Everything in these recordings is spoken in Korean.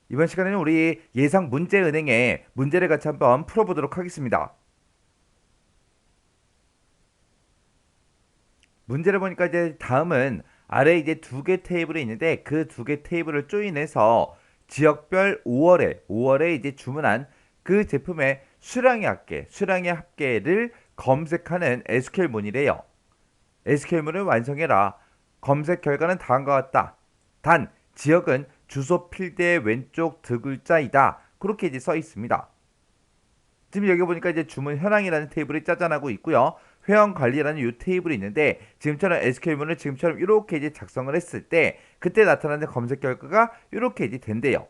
이번 시간에는 우리 예상 문제은행의 문제를 같이 한번 풀어보도록 하겠습니다. 문제를 보니까 이제 다음은 아래 이제 두 개 테이블이 있는데 그 두 개 테이블을 조인해서 지역별 5월에 이제 주문한 그 제품의 수량의 합계를 검색하는 SQL문이래요. SQL문을 완성해라. 검색 결과는 다음과 같다. 단, 지역은 주소 필드의 왼쪽 두 글자이다. 그렇게 이제 써 있습니다. 지금 여기 보니까 이제 주문 현황이라는 테이블이 짜잔하고 있고요. 회원 관리라는 이 테이블이 있는데 지금처럼 SQL문을 지금처럼 이렇게 이제 작성을 했을 때 그때 나타나는 검색 결과가 이렇게 이제 된대요.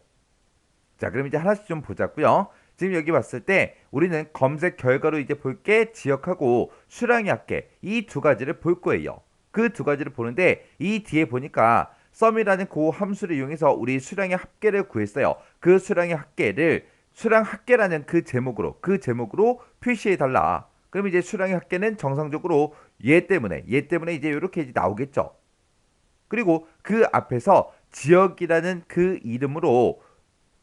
자, 그럼 이제 하나씩 좀 보자고요. 지금 여기 봤을 때 우리는 검색 결과로 이제 볼 게 지역하고 수량의 합계 이 두 가지를 볼 거예요. 그 두 가지를 보는데 이 뒤에 보니까 sum이라는 그 함수를 이용해서 우리 수량의 합계를 구했어요. 그 수량의 합계를 수량 합계라는 그 제목으로 표시해 달라. 그럼 이제 수량의 합계는 정상적으로 얘 때문에 이제 이렇게 이제 나오겠죠. 그리고 그 앞에서 지역이라는 그 이름으로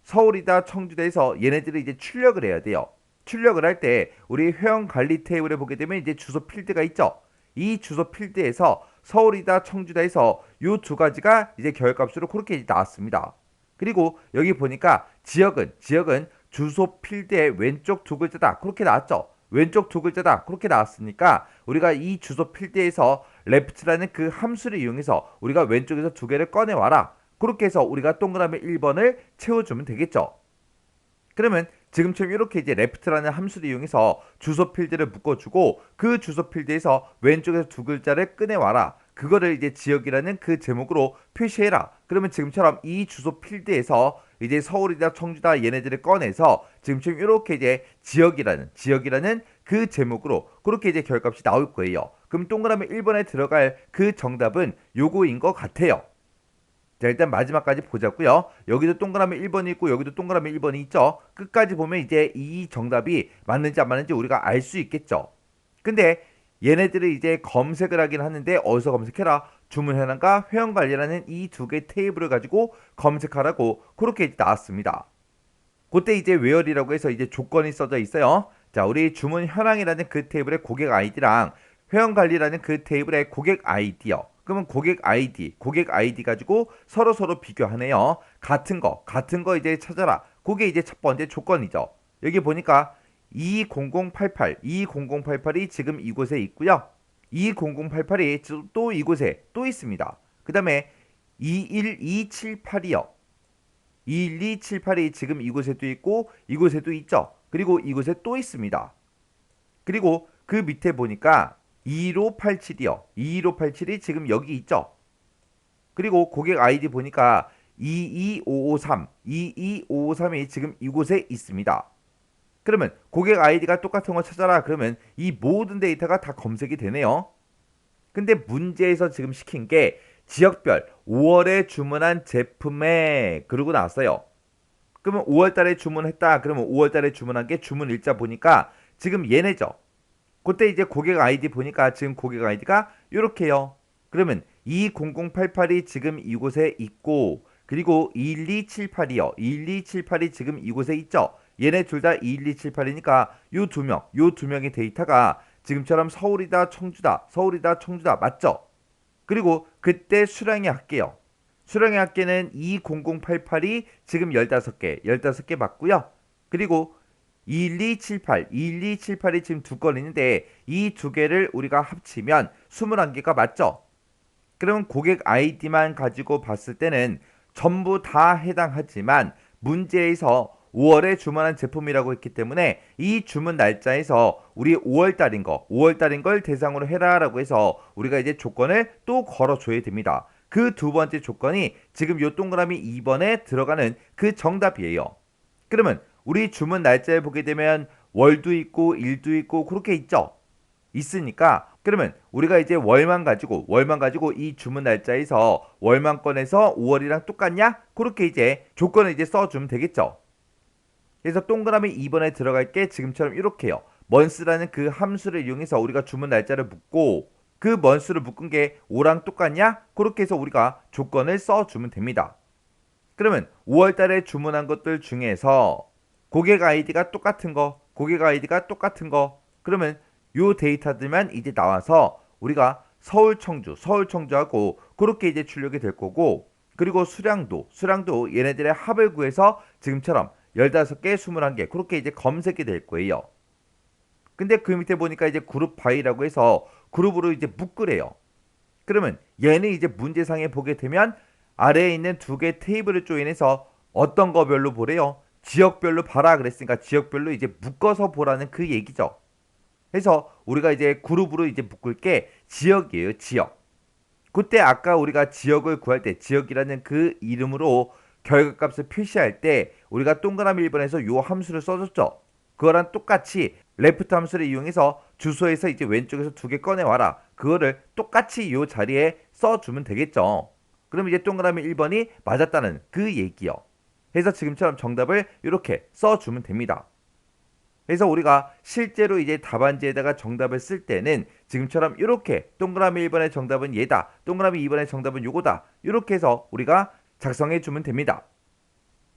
서울이다 청주다에서 얘네들을 이제 출력을 해야 돼요. 출력을 할 때 우리 회원 관리 테이블에 보게 되면 이제 주소 필드가 있죠. 이 주소 필드에서 서울이다 청주다에서 이 두 가지가 이제 결값으로 그렇게 이제 나왔습니다. 그리고 여기 보니까 지역은 주소 필드의 왼쪽 두 글자다. 그렇게 나왔죠. 왼쪽 두 글자다. 그렇게 나왔으니까 우리가 이 주소 필드에서 left라는 그 함수를 이용해서 우리가 왼쪽에서 두 개를 꺼내 와라. 그렇게 해서 우리가 동그라미 1번을 채워주면 되겠죠. 그러면 지금처럼 이렇게 이제 left라는 함수를 이용해서 주소 필드를 묶어주고 그 주소 필드에서 왼쪽에서 두 글자를 꺼내와라. 그거를 이제 지역이라는 그 제목으로 표시해라. 그러면 지금처럼 이 주소 필드에서 이제 서울이다 청주다 얘네들을 꺼내서 지금처럼 이렇게 이제 지역이라는 그 제목으로 그렇게 이제 결값이 나올 거예요. 그럼 동그라미 1번에 들어갈 그 정답은 요거인 것 같아요. 자, 일단 마지막까지 보자고요. 여기도 동그라미 1번이 있고 여기도 동그라미 1번이 있죠. 끝까지 보면 이제 이 정답이 맞는지 안 맞는지 우리가 알 수 있겠죠. 근데 얘네들을 이제 검색을 하긴 하는데 어디서 검색해라? 주문 현황과 회원 관리라는 이 두 개 테이블을 가지고 검색하라고 그렇게 나왔습니다. 그때 이제 where이라고 해서 이제 조건이 써져 있어요. 자, 우리 주문 현황이라는 그 테이블의 고객 아이디랑 회원 관리라는 그 테이블의 고객 아이디요. 그러면 고객 아이디 가지고 서로 비교하네요. 같은 거 이제 찾아라. 그게 이제 첫 번째 조건이죠. 여기 보니까 2088이 지금 이곳에 있고요. 2088이 또 이곳에 또 있습니다. 그 다음에 21278이요. 21278이 지금 이곳에도 있고 이곳에도 있죠. 그리고 이곳에 또 있습니다. 그리고 그 밑에 보니까 2587이요. 2587이 지금 여기 있죠. 그리고 고객 아이디 보니까 22553이 지금 이곳에 있습니다. 그러면 고객 아이디가 똑같은 거 찾아라. 그러면 이 모든 데이터가 다 검색이 되네요. 근데 문제에서 지금 시킨 게 지역별 5월에 주문한 제품에 그러고 나왔어요. 그러면 5월 달에 주문했다. 그러면 5월 달에 주문한 게 주문 일자 보니까 지금 얘네죠. 그때 이제 고객 아이디 보니까 지금 고객 아이디가 이렇게요. 그러면 20088이 지금 이곳에 있고 그리고 21278이요. 21278이 지금 이곳에 있죠. 얘네 둘 다 21278이니까 요 두 명의 데이터가 지금처럼 서울이다 청주다 맞죠? 그리고 그때 수량의 합계요. 수량의 합계는 20088이 지금 15개 맞고요. 그리고 21278이 지금 두 건 있는데 이 두 개를 우리가 합치면 21개가 맞죠? 그러면 고객 아이디만 가지고 봤을 때는 전부 다 해당하지만 문제에서 5월에 주문한 제품이라고 했기 때문에 이 주문 날짜에서 우리 5월 달인 걸 대상으로 해라라고 해서 우리가 이제 조건을 또 걸어줘야 됩니다. 그 두 번째 조건이 지금 요 동그라미 2번에 들어가는 그 정답이에요. 그러면 우리 주문 날짜에 보게 되면 월도 있고 일도 있고 그렇게 있죠. 있으니까 그러면 우리가 이제 월만 가지고 이 주문 날짜에서 월만 꺼내서 5월이랑 똑같냐? 그렇게 이제 조건을 이제 써주면 되겠죠. 그래서 동그라미 2번에 들어갈 게 지금처럼 이렇게요. months라는 그 함수를 이용해서 우리가 주문 날짜를 묶고 그 months를 묶은 게 5랑 똑같냐? 그렇게 해서 우리가 조건을 써주면 됩니다. 그러면 5월 달에 주문한 것들 중에서 고객 아이디가 똑같은 거, 고객 아이디가 똑같은 거, 그러면 요 데이터들만 이제 나와서 우리가 서울 청주, 서울 청주하고 그렇게 이제 출력이 될 거고, 그리고 수량도 얘네들의 합을 구해서 지금처럼 15개, 21개 그렇게 이제 검색이 될 거예요. 근데 그 밑에 보니까 이제 그룹 바이라고 해서 그룹으로 이제 묶으래요. 그러면 얘는 이제 문제상에 보게 되면 아래에 있는 두 개 테이블을 조인해서 어떤 거 별로 보래요? 지역별로 봐라 그랬으니까 지역별로 이제 묶어서 보라는 그 얘기죠. 그래서 우리가 이제 그룹으로 이제 묶을 게 지역이에요, 지역. 그때 아까 우리가 지역을 구할 때 지역이라는 그 이름으로 결과값을 표시할 때 우리가 동그라미 1번에서 요 함수를 써줬죠. 그거랑 똑같이 레프트 함수를 이용해서 주소에서 이제 왼쪽에서 두 개 꺼내와라. 그거를 똑같이 요 자리에 써주면 되겠죠. 그럼 이제 동그라미 1번이 맞았다는 그 얘기요. 그래서 지금처럼 정답을 이렇게 써주면 됩니다. 그래서 우리가 실제로 이제 답안지에다가 정답을 쓸 때는 지금처럼 이렇게 동그라미 1번의 정답은 얘다. 동그라미 2번의 정답은 요거다. 이렇게 해서 우리가 작성해 주면 됩니다.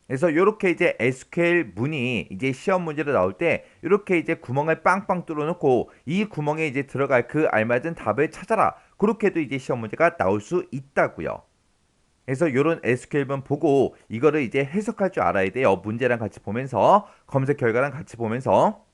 그래서 이렇게 이제 SQL 문이 이제 시험 문제로 나올 때 이렇게 이제 구멍을 빵빵 뚫어 놓고 이 구멍에 이제 들어갈 그 알맞은 답을 찾아라. 그렇게도 이제 시험 문제가 나올 수 있다고요. 그래서 이런 SQL문 보고 이거를 이제 해석할 줄 알아야 돼요. 문제랑 같이 보면서 검색 결과랑 같이 보면서